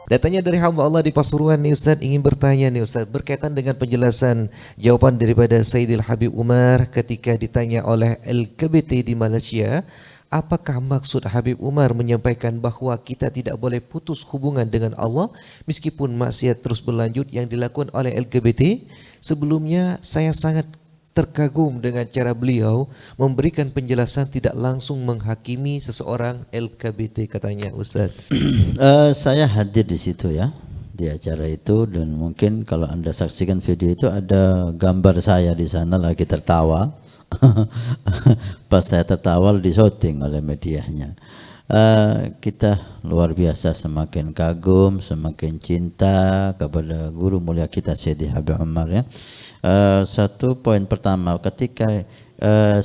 Datanya dari hamba Allah di Pasuruan nih Ustaz, ingin bertanya nih Ustaz, berkaitan dengan penjelasan jawaban daripada Sayyidil Habib Umar ketika ditanya oleh LGBT di Malaysia, apakah maksud Habib Umar menyampaikan bahawa kita tidak boleh putus hubungan dengan Allah meskipun maksiat terus berlanjut yang dilakukan oleh LGBT? Sebelumnya saya sangat terkagum dengan cara beliau memberikan penjelasan tidak langsung menghakimi seseorang LGBT katanya Ustaz. Saya hadir di situ ya, di acara itu, dan mungkin kalau Anda saksikan video itu ada gambar saya di sana lagi tertawa. Pas saya tertawa di syuting oleh medianya. Kita luar biasa semakin kagum, semakin cinta kepada guru mulia kita Syedi Habib Umar ya. Satu poin pertama, ketika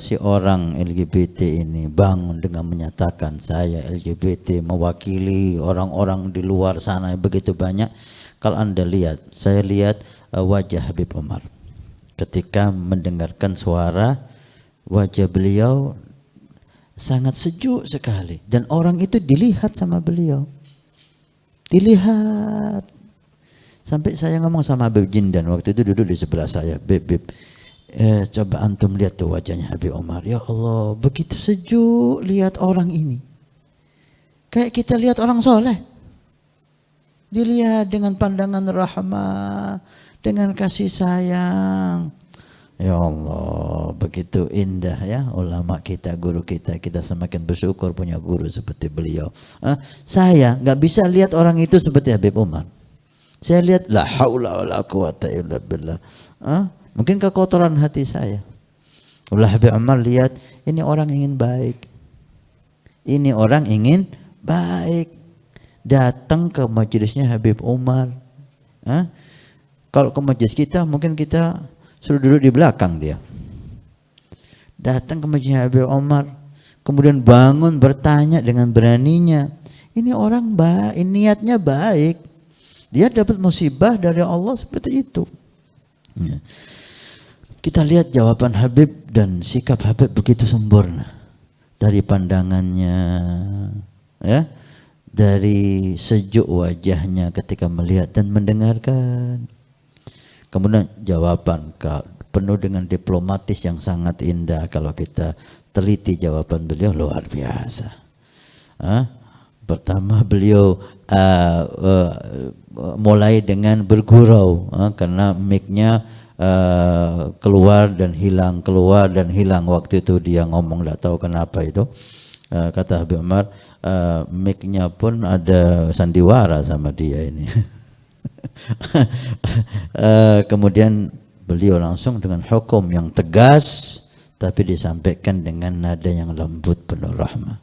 si orang LGBT ini bangun dengan menyatakan saya LGBT, mewakili orang-orang di luar sana begitu banyak. Kalau Anda lihat, saya lihat wajah Habib Umar ketika mendengarkan suara, wajah beliau sangat sejuk sekali, dan orang itu dilihat sama beliau, dilihat. Sampai saya ngomong sama Habib Jindan waktu itu duduk di sebelah saya, Bib, coba antum lihat tuh wajahnya Habib Umar. Ya Allah, begitu sejuk lihat orang ini. Kayak kita lihat orang soleh. Dilihat dengan pandangan rahmah, dengan kasih sayang. Ya Allah, begitu indah ya ulama kita, guru kita. Kita semakin bersyukur punya guru seperti beliau. Saya nggak bisa lihat orang itu seperti Habib Umar. Saya lihat la haula wala quwata illa billah. Mungkin kekotoran hati saya. Allah Habib Umar lihat ini orang ingin baik. Ini orang ingin baik. Datang ke majelisnya Habib Umar. Kalau ke majelis kita mungkin kita suruh duduk di belakang dia. Datang ke majelisnya Habib Umar, kemudian bangun bertanya dengan beraninya. Ini orang baik, niatnya baik. Dia dapat musibah dari Allah seperti itu. Ya. Kita lihat jawaban Habib dan sikap Habib begitu sempurna. Dari pandangannya, ya, dari sejuk wajahnya ketika melihat dan mendengarkan. Kemudian jawaban penuh dengan diplomatis yang sangat indah. Kalau kita teliti jawaban beliau luar biasa. Pertama beliau mulai dengan bergurau karena mic-nya keluar dan hilang, keluar dan hilang. Waktu itu dia ngomong tidak tahu kenapa itu. Kata Habib Umar, mic-nya pun ada sandiwara sama dia ini. Kemudian beliau langsung dengan hukum yang tegas, tapi disampaikan dengan nada yang lembut penuh rahmah.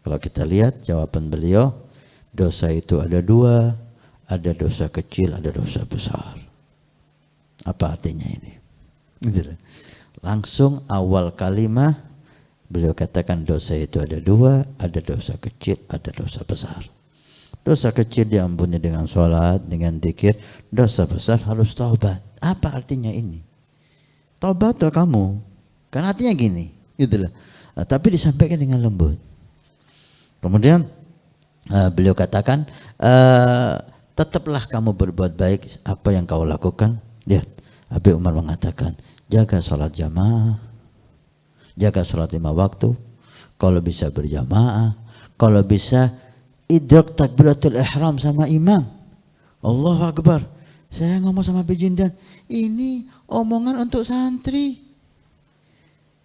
Kalau kita lihat jawaban beliau, dosa itu ada dua, ada dosa kecil, ada dosa besar. Apa artinya ini? Langsung awal kalimat beliau katakan dosa itu ada dua, ada dosa kecil, ada dosa besar. Dosa kecil diampuni dengan sholat, dengan zikir. Dosa besar harus taubat. Apa artinya ini? Taubat tuh kamu. Kan artinya gini, gitulah. Tapi disampaikan dengan lembut. Kemudian beliau katakan, tetaplah kamu berbuat baik apa yang kau lakukan. Lihat, Habib Umar mengatakan, jaga sholat jamaah, jaga sholat 5 waktu, kalau bisa berjamaah, kalau bisa idrak takbiratul ihram sama imam. Allahu Akbar. Saya ngomong sama Bijindan, ini omongan untuk santri.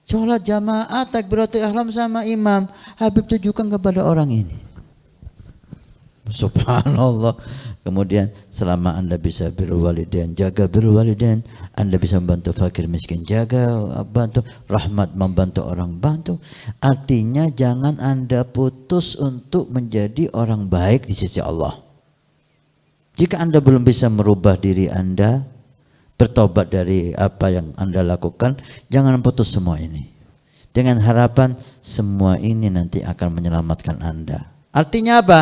Sholat jamaah, takbiratul ihram sama imam. Habib tujukan kepada orang ini. Subhanallah. Kemudian selama Anda bisa birrul walidain, jaga birrul walidain. Anda bisa membantu fakir miskin, jaga, bantu rahmat, membantu orang, bantu. Artinya jangan Anda putus untuk menjadi orang baik di sisi Allah. Jika Anda belum bisa merubah diri Anda, bertobat dari apa yang Anda lakukan, jangan putus semua ini. Dengan harapan semua ini nanti akan menyelamatkan Anda. Artinya apa?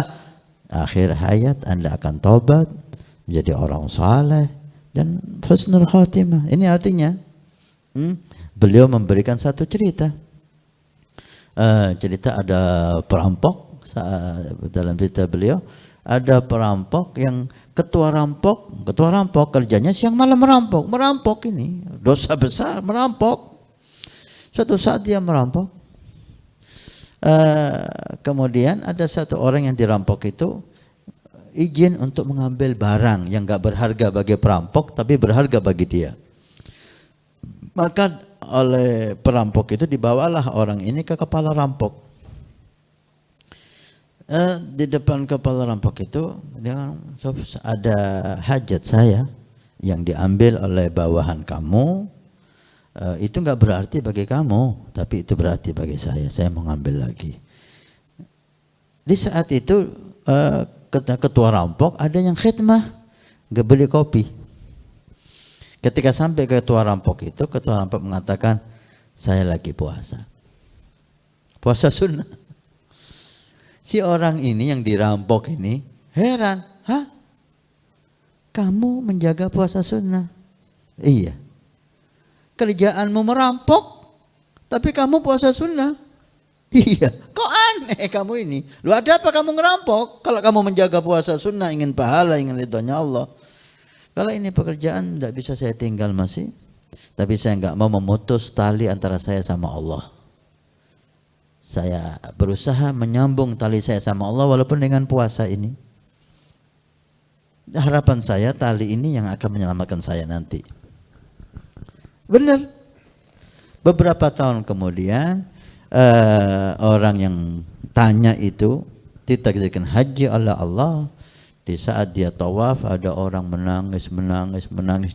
Akhir hayat Anda akan tobat, menjadi orang saleh dan husnul khatimah. Ini artinya beliau memberikan satu cerita. Cerita ada perampok dalam cerita beliau, Ada perampok yang ketua rampok kerjanya siang malam merampok ini dosa besar, merampok. Suatu saat dia merampok, kemudian ada satu orang yang dirampok itu izin untuk mengambil barang yang gak berharga bagi perampok tapi berharga bagi dia. Maka oleh perampok itu dibawalah orang ini ke kepala rampok. Di depan kepala rampok itu dia ada hajat saya yang diambil oleh bawahan kamu, itu nggak berarti bagi kamu tapi itu berarti bagi saya mau ngambil lagi. Di saat itu ketua rampok ada yang khidmah nggak beli kopi. Ketika sampai ke ketua rampok itu, ketua rampok mengatakan saya lagi puasa sunnah. Si orang ini yang dirampok ini heran, hah? Kamu menjaga puasa sunnah? Iya. Kerjaanmu merampok, tapi kamu puasa sunnah? Iya. Kok aneh kamu ini? Lu ada apa kamu ngerampok? Kalau kamu menjaga puasa sunnah, ingin pahala, ingin ridhonya Allah. Kalau ini pekerjaan tidak bisa saya tinggal masih, tapi saya nggak mau memutus tali antara saya sama Allah. Saya berusaha menyambung tali saya sama Allah walaupun dengan puasa ini. Harapan saya tali ini yang akan menyelamatkan saya nanti. Benar. Beberapa tahun kemudian orang yang tanya itu ditakdirkan haji oleh Allah. Di saat dia tawaf ada orang menangis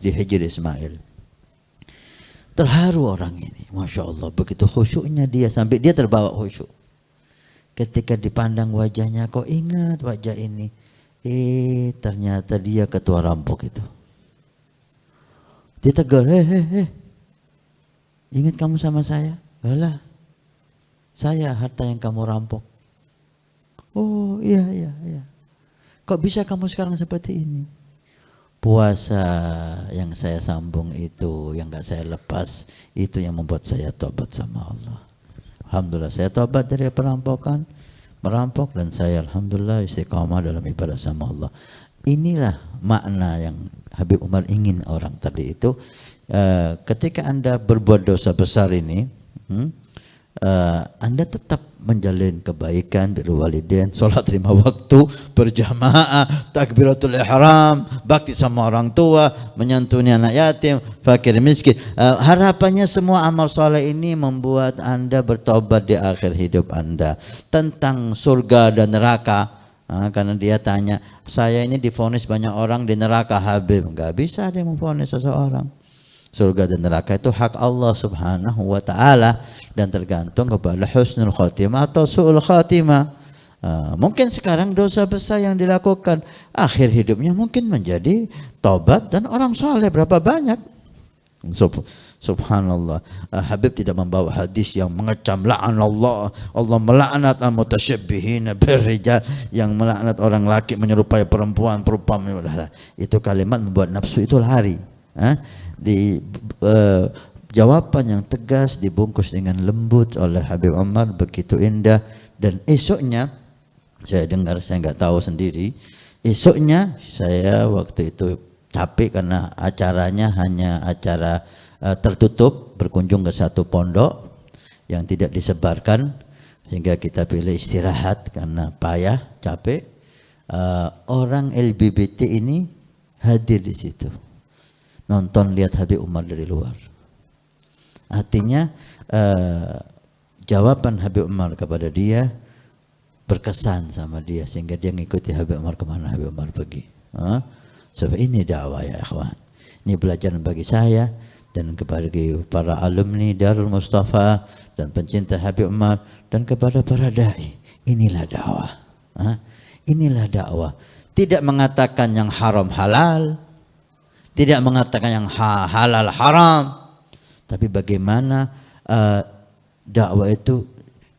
di Hijr Ismail. Terharu orang ini, Masya Allah, begitu khusyuknya dia sampai dia terbawa khusyuk. Ketika dipandang wajahnya, kok ingat wajah ini? Ternyata dia ketua rampok itu. Dia tegur, ingat kamu sama saya? Enggak, saya harta yang kamu rampok. Oh iya. Kok bisa kamu sekarang seperti ini? Puasa yang saya sambung itu, yang gak saya lepas, itu yang membuat saya tobat sama Allah. Alhamdulillah saya tobat dari perampokan, merampok, dan saya alhamdulillah istiqamah dalam ibadah sama Allah. Inilah makna yang Habib Umar ingin orang tadi itu. Ketika Anda berbuat dosa besar ini, Anda tetap menjalin kebaikan, birrul walidain, sholat 5 waktu, berjamaah, takbiratul ihram, bakti sama orang tua, menyantuni anak yatim, fakir miskin. Harapannya semua amal soleh ini membuat Anda bertobat di akhir hidup Anda. Tentang surga dan neraka, karena dia tanya, saya ini divonis banyak orang di neraka Habib. Enggak bisa dia memvonis seseorang. Surga dan neraka itu hak Allah subhanahu wa ta'ala, dan tergantung kepada husnul khatimah atau su'ul khatimah. Mungkin sekarang dosa besar yang dilakukan, akhir hidupnya mungkin menjadi tobat dan orang soleh berapa banyak. Subhanallah. Habib tidak membawa hadis yang mengecam la'anallah, Allah melaknat al-mutasyabbihin birrijal, yang melaknat orang laki menyerupai perempuan. Itu kalimat membuat nafsu itu lari. Jawaban yang tegas dibungkus dengan lembut oleh Habib Umar begitu indah. Dan esoknya saya dengar, saya nggak tahu sendiri, esoknya saya waktu itu capek karena acaranya hanya acara tertutup, berkunjung ke satu pondok yang tidak disebarkan, sehingga kita pilih istirahat karena payah, capek. Orang LGBT ini hadir di situ, nonton lihat Habib Umar dari luar. Artinya jawaban Habib Umar kepada dia berkesan sama dia, sehingga dia ngikuti Habib Umar kemana Habib Umar pergi. Sebab ini dakwah ya ikhwan. Ini pelajaran bagi saya dan kepada para alumni Darul Mustafa dan pencinta Habib Umar, dan kepada para dai. Inilah dakwah. Inilah dakwah. Tidak mengatakan yang haram halal, tidak mengatakan yang halal haram, tapi bagaimana dakwah itu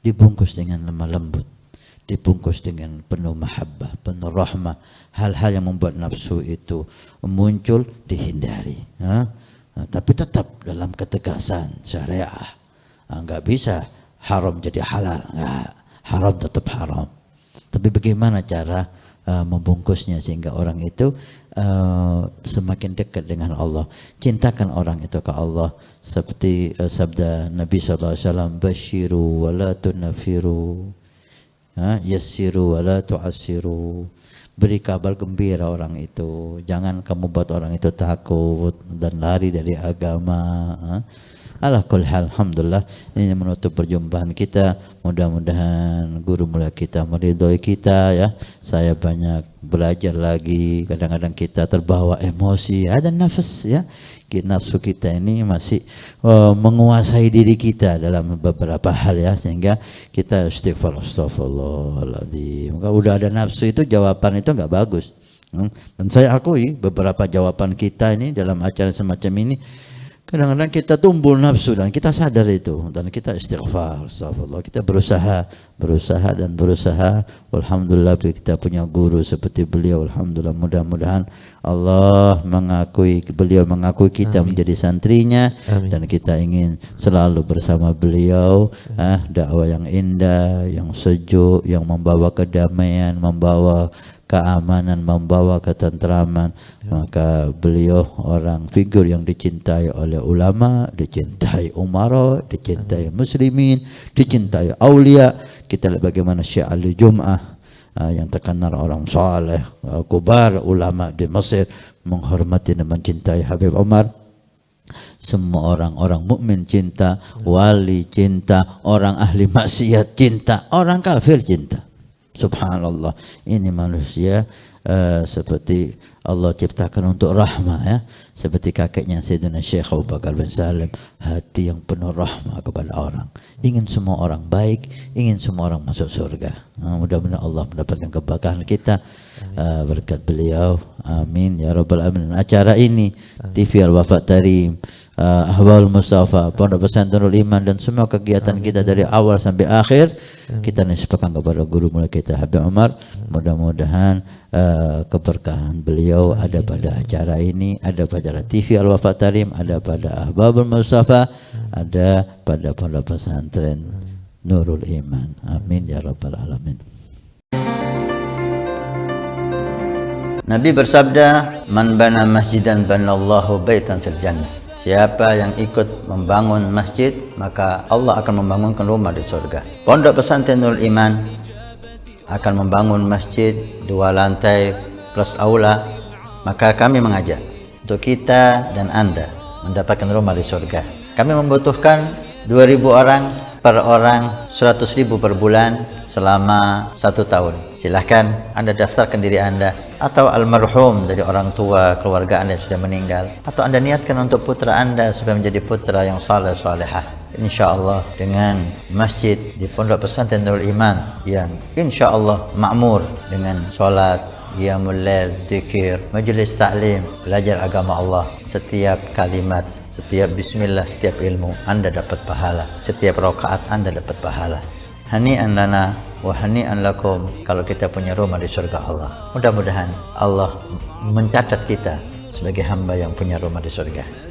dibungkus dengan lemah lembut, dibungkus dengan penuh mahabbah, penuh rahmah. Hal-hal yang membuat nafsu itu muncul dihindari, tapi tetap dalam ketegasan syariah. Enggak bisa haram jadi halal, enggak. Haram tetap haram. Tapi bagaimana cara membungkusnya sehingga orang itu semakin dekat dengan Allah. Cintakan orang itu ke Allah seperti sabda Nabi SAW, basyiru wa la tunafiru, yassiru wa la tu'assiru. Beri kabar gembira orang itu, jangan kamu buat orang itu takut dan lari dari agama. Ala kulli hal, alhamdulillah, ini menutup perjumpaan kita. Mudah-mudahan guru mulia kita meridhoi kita ya. Saya banyak belajar lagi. Kadang-kadang kita terbawa emosi, ada nafas ya. Nafsu kita ini masih menguasai diri kita dalam beberapa hal ya, sehingga kita istighfar, astagfirullahaladzim. Kalau udah ada nafsu itu jawaban itu nggak bagus. Dan saya akui beberapa jawaban kita ini dalam acara semacam ini kadang-kadang kita tumbuh nafsu dan kita sadar itu, dan kita istighfar, astagfirullah. Kita berusaha. Alhamdulillah kita punya guru seperti beliau. Alhamdulillah, mudah-mudahan Allah beliau mengakui kita menjadi santrinya. Amin. Dan kita ingin selalu bersama beliau. Dakwah yang indah, yang sejuk, yang membawa kedamaian, membawa keamanan, membawa ketentraman. Maka beliau orang figur yang dicintai oleh ulama, dicintai umara, dicintai muslimin, dicintai aulia. Kita lihat bagaimana Syekh Ali Jum'ah yang terkenal orang saleh, kubar ulama di Mesir, menghormati dan mencintai Habib Umar. Semua orang-orang mukmin cinta, wali cinta, orang ahli maksiat cinta, orang kafir cinta. Subhanallah, ini manusia seperti Allah ciptakan untuk rahmah ya, seperti kakeknya Sayyidina Syekh Abu Bakar bin Salim, hati yang penuh rahmah kepada orang, ingin semua orang baik, ingin semua orang masuk surga. Mudah-mudahan Allah mendapatkan keberkahan kita berkat beliau, amin ya rabbal alamin. Acara ini TV Al-Wafa Tarim, Ahwal Mustafa, Pondok Pesantren Nurul Iman, dan semua kegiatan kita dari awal sampai akhir kita nisbahkan kepada guru mulia kita Habib Umar. Mudah-mudahan keberkahan beliau ada pada acara ini, ada pada TV Al-Wafa Tarim, ada pada Ahbabul Mustafa, ada pada Pondok Pesantren Nurul Iman. Amin ya rabbal alamin. Nabi bersabda, "Man bana masjidan banallahu baitan fil jannah." Siapa yang ikut membangun masjid, maka Allah akan membangunkan rumah di surga. Pondok Pesantren Nurul Iman akan membangun masjid 2 lantai plus aula. Maka kami mengajak untuk kita dan Anda mendapatkan rumah di surga. Kami membutuhkan 2.000 orang, per orang 100.000 per bulan selama 1 tahun. Silahkan Anda daftarkan diri Anda atau almarhum dari orang tua keluarga Anda yang sudah meninggal, atau Anda niatkan untuk putra Anda supaya menjadi putra yang saleh salehah. InsyaAllah dengan masjid di Pondok Pesantren Nurul Iman yang insyaAllah makmur dengan sholat, qiyamul lail, zikir, majelis taklim, belajar agama Allah. Setiap kalimat, setiap bismillah, setiap ilmu Anda dapat pahala, setiap rakaat Anda dapat pahala. Hani'an lana wa hani'an lakum kalau kita punya rumah di surga Allah. Mudah-mudahan Allah mencatat kita sebagai hamba yang punya rumah di surga.